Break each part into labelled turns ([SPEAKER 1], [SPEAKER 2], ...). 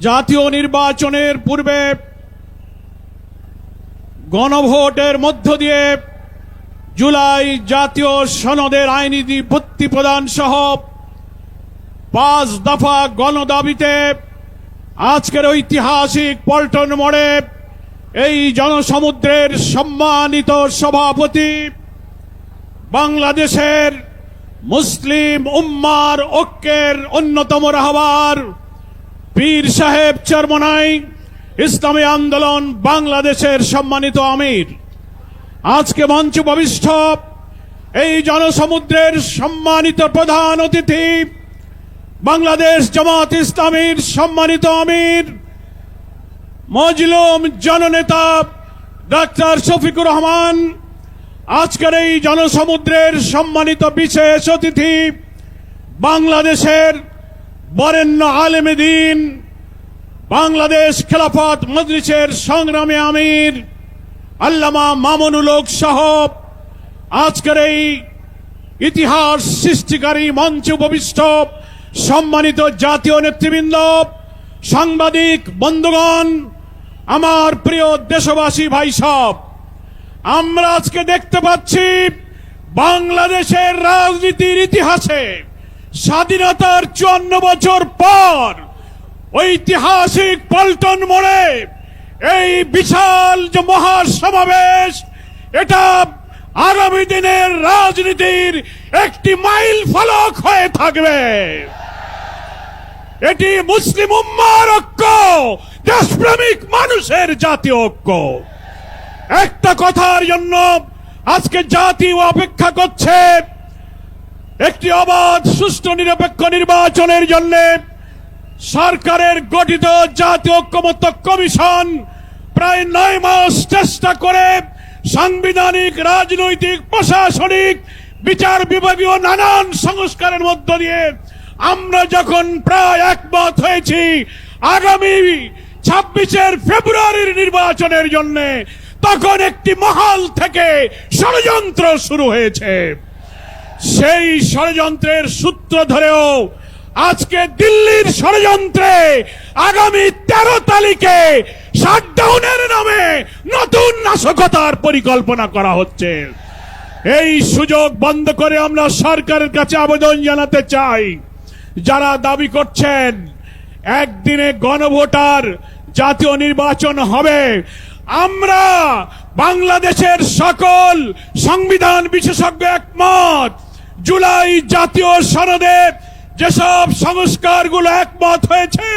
[SPEAKER 1] জাতীয় নির্বাচনের পূর্বে গণভোটের মধ্য দিয়ে জুলাই জাতীয় সনদের আইনি ভিত্তি প্রদান সহ 5 দফা গণদাবিতে আজকের ঐতিহাসিক পল্টন মোড়ে এই জনসমুদ্রের সম্মানিত সভাপতি, বাংলাদেশের মুসলিম উম্মার ঐক্যের অন্যতম রাহবার পীর সাহেব চরমনাই ইসলামী আন্দোলন বাংলাদেশের সম্মানিত আমির, আজকে মঞ্চ উপবিষ্ট এই জনসমুদ্রের সম্মানিত প্রধান অতিথি বাংলাদেশ জামাত ইসলামীর সম্মানিত আমির মজলুম জননেতা ডাক্তার শফিকুর রহমান, আজকের এই জনসমুদ্রের সম্মানিত বিশেষ অতিথি বাংলাদেশের বরেণ্য আলেমে দ্বীন, বাংলাদেশ খেলাফত মজলিসের সংগ্রামী আমির আল্লামা মামুনুল হক সহ আজকের এই ইতিহাস সৃষ্টিকারী মঞ্চে উপবিষ্ট সম্মানিত জাতীয় নেতৃবৃন্দ, সাংবাদিক বন্ধুগণ, আমার প্রিয় দেশবাসী ভাই সব, আমরা আজকে দেখতে পাচ্ছি বাংলাদেশের রাজনীতির ইতিহাসে স্বাধীনতার 54 বছর পর ঐতিহাসিক পল্টন মোড়ে এই বিশাল যে মহাসমাবেশ, এটা আগামী দিনের রাজনীতির একটি মাইল ফলক হয়ে থাকবে। এটি মুসলিম উম্মার ঐক্য, দেশপ্রেমিক মানুষের জাতীয় ঐক্য। একটা কথার জন্য আজকে জাতি অপেক্ষা করছে, একটি অবাধ সুষ্ঠু নিরপেক্ষ নির্বাচনের জন্য সরকারের গঠিত জাতীয় ঐক্যমত্য কমিশন প্রায় 9 মাস চেষ্টা করে সাংবিধানিক, রাজনৈতিক, প্রশাসনিক, বিচার বিভাগীয় নানান সংস্কারের মধ্য দিয়ে আমরা যখন প্রায় একমত হয়েছি আগামী 26 ফেব্রুয়ারির নির্বাচনের জন্য, তখন একটি মহল থেকে ষড়যন্ত্র শুরু হয়েছে। সেই ষড়যন্ত্রের সূত্র ধরেও আজকে দিল্লির ষড়যন্ত্রে আগামী 13 তারিখে শাটডাউনের নামে নতুন নাশকতার পরিকল্পনা করা হচ্ছে। এই সুযোগ বন্ধ করে আমরা সরকারের কাছে আবেদন জানাতে চাই, যারা দাবি করছেন একদিনে গণভোটার জাতীয় নির্বাচন হবে, আমরা বাংলাদেশের সকল সংবিধান বিশেষজ্ঞ একমত, জুলাই জাতীয় সনদে যেসব সংস্কারগুলো একমত হয়েছে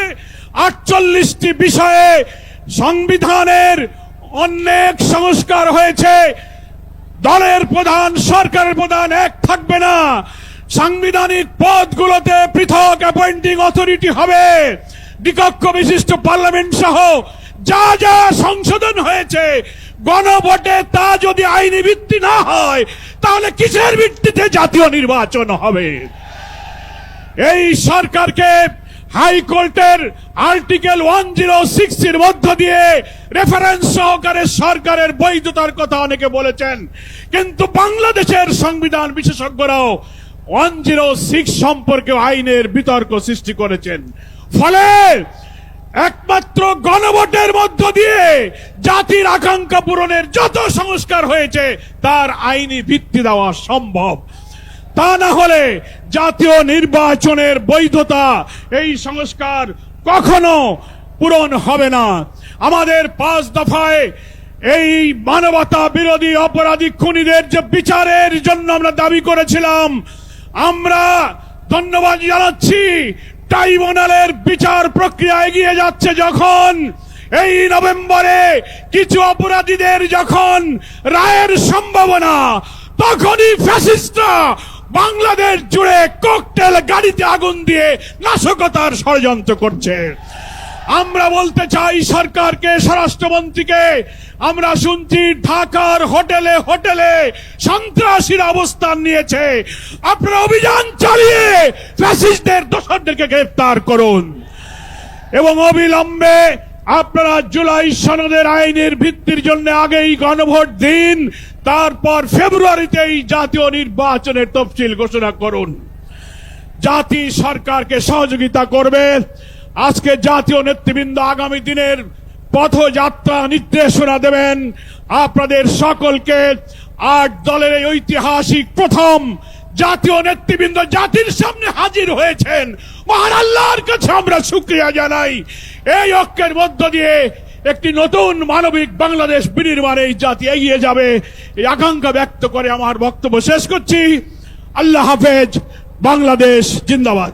[SPEAKER 1] 48টি বিষয়ে সংবিধানের অনেক সংস্কার হয়েছে। দলের প্রধান, সরকারের প্রধান এক থাকবে না, সাংবিধানিক পদগুলোতে পৃথক অ্যাপয়েন্টিং অথরিটি হবে, দ্বিকক্ষ বিশিষ্ট পার্লামেন্ট সহ যা যা সংশোধন হয়েছে গণভোটে, তা যদি আইনি ভিত্তি না হয় তাহলে কিসের ভিত্তিতে জাতীয় নির্বাচন হবে? এই সরকারকে হাইকোর্টের আর্টিকেল 106 এর মধ্য দিয়ে রেফারেন্স সহকারে সরকারের বৈধতার কথা অনেকে বলেছেন, কিন্তু বাংলাদেশের সংবিধান বিশেষজ্ঞরাও 106 সম্পর্কে আইনের বিতর্ক সৃষ্টি করেছেন। ফলে একমাত্র গণভোটের মধ্য দিয়ে জাতির আকাঙ্ক্ষা পূরণের যত সংস্কার হয়েছে তার আইনি ভিত্তি দেওয়া সম্ভব। তা না হলে জাতীয় নির্বাচনের বৈধতা, এই সংস্কার কখনো পূরণ হবে না। আমাদের 5 দফায় এই মানবতা বিরোধী অপরাধী খুনিদের যে বিচারের জন্য আমরা দাবি করেছিলাম, আমরা ধন্যবাদ জানাচ্ছি ট্রাইব্যুনালের বিচার প্রক্রিয়া এগিয়ে যাচ্ছে। যখন এই নভেম্বরে কিছু অপরাধীদের যখন রায়ের সম্ভাবনা, তখনই ফ্যাসিস্টরা বাংলাদেশ জুড়ে ককটেল গাড়িতে আগুন দিয়ে নাশকতার ষড়যন্ত্র করছে। আমরা বলতে চাই সরকারকে, স্বরাষ্ট্রমন্ত্রীকে, আমরা শুনছি ঢাকার হোটেলে হোটেলে সন্ত্রাসীরা অবস্থান নিয়েছে। আপনারা অভিযান চালিয়ে ফ্যাসিস্টদের, দোসরদেরকে গ্রেফতার করুন এবং অবিলম্বে আপনারা জুলাই সনদের আইনের ভিত্তির জন্য আগেই গণভোট দিন, তারপর ফেব্রুয়ারিতেই জাতীয় নির্বাচনের তফসিল ঘোষণা করুন। জাতি সরকারকে সহযোগিতা করবে। আজকে জাতীয় নেতৃবৃন্দ আগামী দিনের পথযাত্রা নির্দেশনা দেবেন। আপনাদের সকলকে 8 দলের এই ঐতিহাসিক প্রথম জাতীয় নেতৃবৃন্দ জাতির সামনে হাজির হয়েছেন। মহান আল্লাহর কাছে আমরা শুকরিয়া জানাই। এই ঐক্যের মধ্য দিয়ে একটি নতুন মানবিক বাংলাদেশ বিনির্মাণে এই জাতি এগিয়ে যাবে, এই আকাঙ্ক্ষা ব্যক্ত করে আমার বক্তব্য শেষ করছি। আল্লাহ হাফেজ। বাংলাদেশ জিন্দাবাদ।